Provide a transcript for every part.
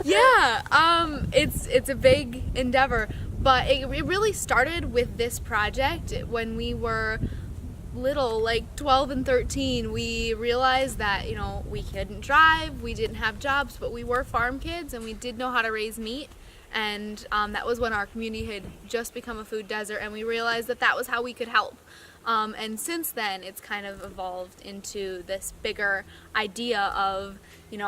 Yeah, it's a big endeavor, but it really started with this project when we were little, like 12 and 13. We realized that, we couldn't drive, we didn't have jobs, but we were farm kids and we did know how to raise meat. And that was when our community had just become a food desert, and we realized that that was how we could help. And since then, it's kind of evolved into this bigger idea of,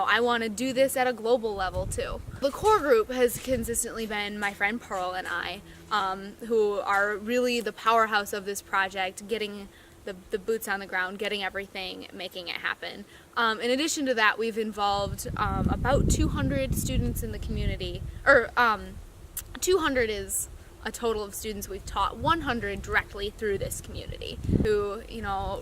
I want to do this at a global level too. The core group has consistently been my friend Pearl and I, who are really the powerhouse of this project, getting the boots on the ground, getting everything, making it happen. In addition to that, we've involved about 200 students in the community, or 200 is a total of students we've taught, 100 directly through this community who,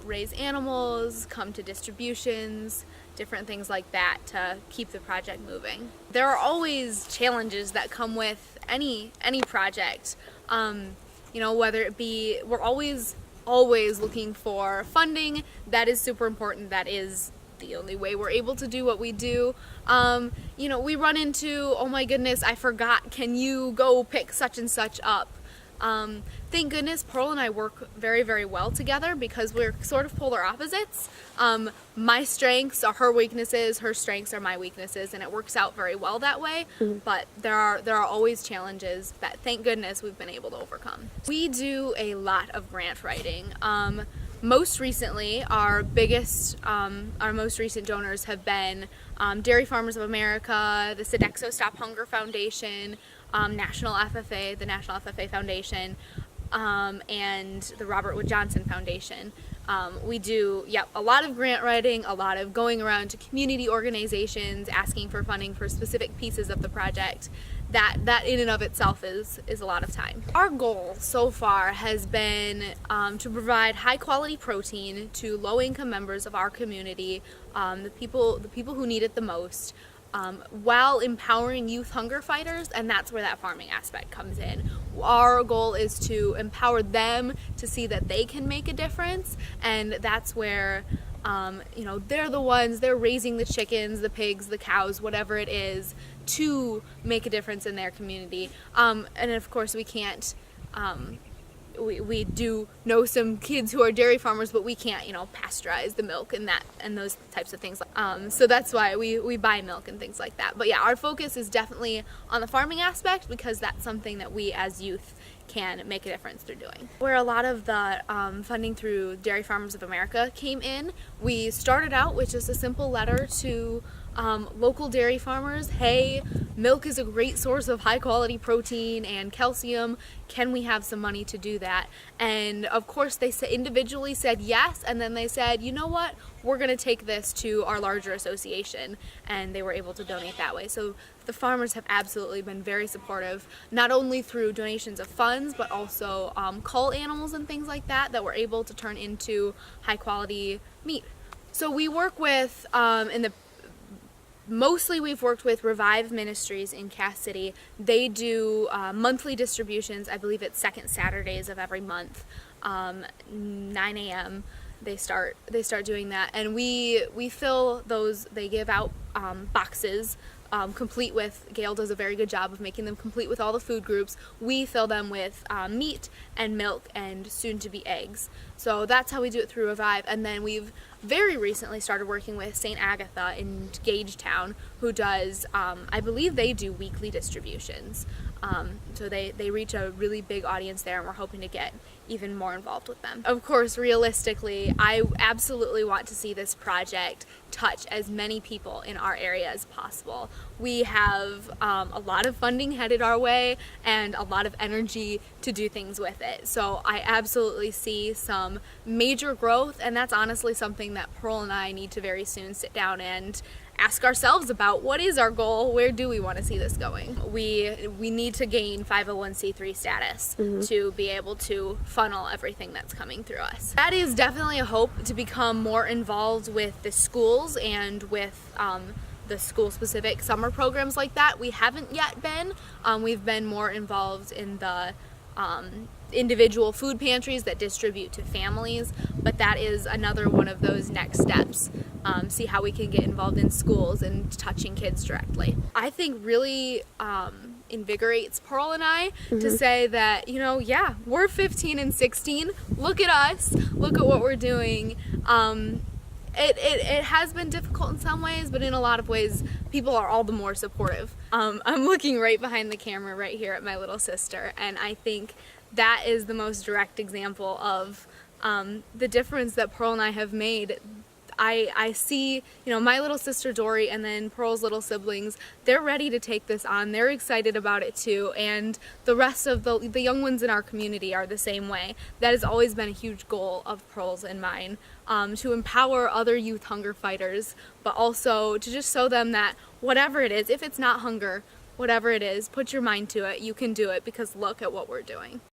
raise animals, come to distributions, different things like that to keep the project moving. There are always challenges that come with any project, whether it be, we're always looking for funding. That is super important. That is the only way we're able to do what we do. We run into, oh my goodness, I forgot, can you go pick such and such up? Thank goodness Pearl and I work very, very well together because we're sort of polar opposites. My strengths are her weaknesses, her strengths are my weaknesses, and it works out very well that way. But there are always challenges that, thank goodness, we've been able to overcome. We do a lot of grant writing. Most recently, our most recent donors have been Dairy Farmers of America, the Sodexo Stop Hunger Foundation, National FFA, the National FFA Foundation, and the Robert Wood Johnson Foundation. We do, a lot of grant writing, a lot of going around to community organizations, asking for funding for specific pieces of the project. That in and of itself is a lot of time. Our goal so far has been to provide high quality protein to low income members of our community, the people who need it the most, while empowering youth hunger fighters, and that's where that farming aspect comes in. Our goal is to empower them to see that they can make a difference, and that's where they're raising the chickens, the pigs, the cows, whatever it is, to make a difference in their community. And of course we can't, we do know some kids who are dairy farmers, but we can't, pasteurize the milk and those types of things. So that's why we buy milk and things like that. But yeah, our focus is definitely on the farming aspect because that's something that we as youth can make a difference through doing. Where a lot of the funding through Dairy Farmers of America came in, we started out with just a simple letter to local dairy farmers. Hey, milk is a great source of high quality protein and calcium. Can we have some money to do that? And of course they individually said yes, and then they said, you know what, we're going to take this to our larger association, and they were able to donate that way. So the farmers have absolutely been very supportive, not only through donations of funds, but also cull animals and things like that we're able to turn into high quality meat. So we work with, mostly we've worked with Revive Ministries in Cass City. They do monthly distributions. I believe it's second Saturdays of every month, 9 a.m. They start doing that, and we fill those. They give out boxes complete with, Gail does a very good job of making them complete with all the food groups. We fill them with meat and milk and soon to be eggs. So that's how we do it through Revive. And then we've very recently started working with St. Agatha in Gagetown, who does, I believe they do weekly distributions. So they reach a really big audience there, and we're hoping to get even more involved with them. Of course, realistically, I absolutely want to see this project touch as many people in our area as possible. We have a lot of funding headed our way and a lot of energy to do things with it. So I absolutely see some major growth, and that's honestly something that Pearl and I need to very soon sit down and ask ourselves about. What is our goal? Where do we want to see this going? We need to gain 501c3 status to be able to funnel everything that's coming through us. That is definitely a hope, to become more involved with the schools and with the school-specific summer programs like that. We haven't yet been. We've been more involved in the individual food pantries that distribute to families, but that is another one of those next steps see how we can get involved in schools and touching kids directly. I think really invigorates Pearl and I to say that, you know, yeah, we're 15 and 16. Look at us. Look at what we're doing. It has been difficult in some ways, but in a lot of ways, people are all the more supportive. I'm looking right behind the camera right here at my little sister, and I think that is the most direct example of the difference that Pearl and I have made. I see, you know, my little sister Dory and then Pearl's little siblings, they're ready to take this on. They're excited about it too, and the rest of the young ones in our community are the same way. That has always been a huge goal of Pearl's and mine, to empower other youth hunger fighters, but also to just show them that whatever it is, if it's not hunger, whatever it is, put your mind to it, you can do it, because look at what we're doing.